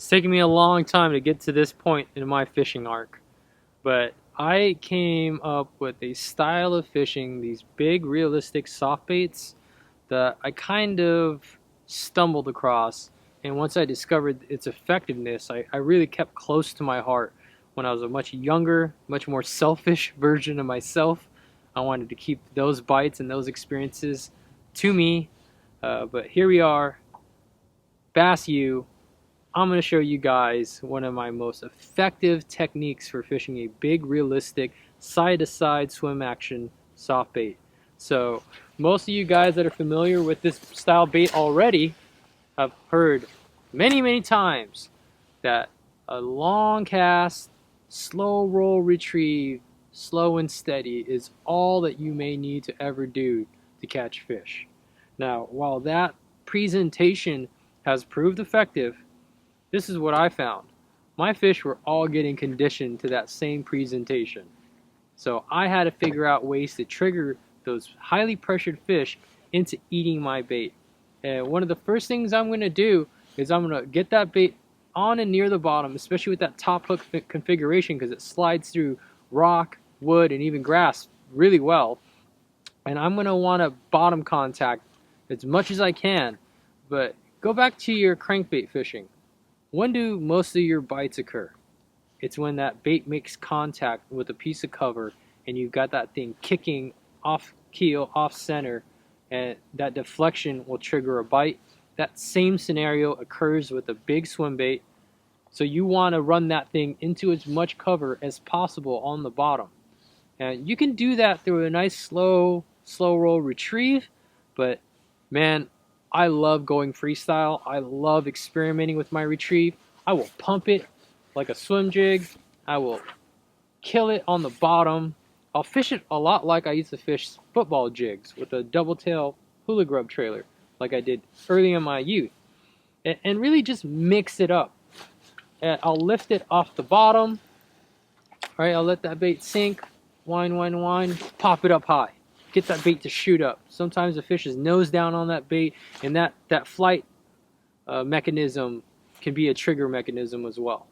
It's taken me a long time to get to this point in my fishing arc, but I came up with a style of fishing, these big realistic soft baits that I kind of stumbled across. And once I discovered its effectiveness, I really kept close to my heart. When I was a much younger, much more selfish version of myself, I wanted to keep those bites and those experiences to me. But here we are, Bass U. I'm going to show you guys one of my most effective techniques for fishing a big, realistic, side-to-side swim action soft bait. So most of you guys that are familiar with this style bait already have heard many times that a long cast, slow roll retrieve, slow and steady is all that you may need to ever do to catch fish. Now, while that presentation has proved effective, this is what I found. My fish were all getting conditioned to that same presentation. So I had to figure out ways to trigger those highly pressured fish into eating my bait. And one of the first things I'm going to do is I'm going to get that bait on and near the bottom, especially with that top hook configuration, because it slides through rock, wood, and even grass really well. And I'm going to want a bottom contact as much as I can. But go back to your crankbait fishing. When do most of your bites occur? It's when that bait makes contact with a piece of cover and you've got that thing kicking off keel, off center, and that deflection will trigger a bite. That same scenario occurs with a big swim bait. So you want to run that thing into as much cover as possible on the bottom. And you can do that through a nice slow roll retrieve, but man, I love going freestyle. I love experimenting with my retrieve. I will pump it like a swim jig. I will kill it on the bottom. I'll fish it a lot like I used to fish football jigs with a double tail hula grub trailer like I did early in my youth. And really just mix it up. And I'll lift it off the bottom. All right, I'll let that bait sink. Wind, pop it up high. Get that bait to shoot up. Sometimes the fish is nose down on that bait, and that flight mechanism can be a trigger mechanism as well.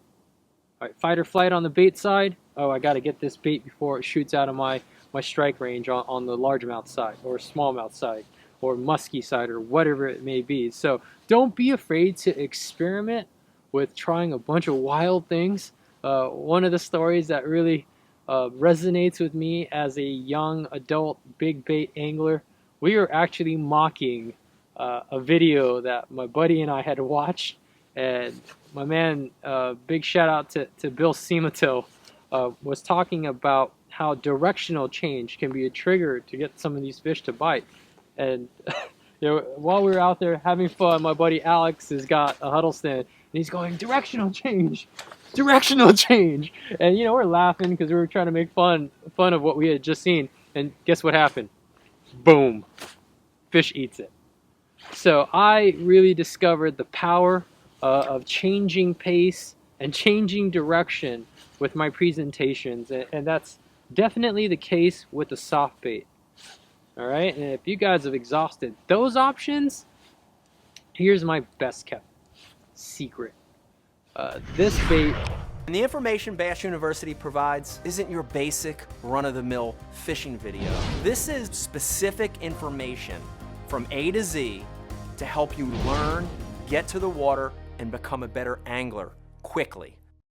All right, fight or flight on the bait side. Oh, I got to get this bait before it shoots out of my strike range on the largemouth side, or smallmouth side, or musky side, or whatever it may be. So don't be afraid to experiment with trying a bunch of wild things. One of the stories that really resonates with me as a young adult big bait angler, we were actually mocking a video that my buddy and I had watched, and my man, big shout out to Bill Simato, was talking about how directional change can be a trigger to get some of these fish to bite. And while we were out there having fun, my buddy Alex has got a huddle stand and he's going, directional change, and we're laughing because we were trying to make fun of what we had just seen. And guess what happened? Boom, fish eats it. So I really discovered the power of changing pace and changing direction with my presentations, and that's definitely the case with the soft bait. All right, and if you guys have exhausted those options, here's my best kept secret. This bait. And the information Bass University provides isn't your basic run-of-the-mill fishing video. This is specific information from A to Z to help you learn, get to the water, and become a better angler quickly.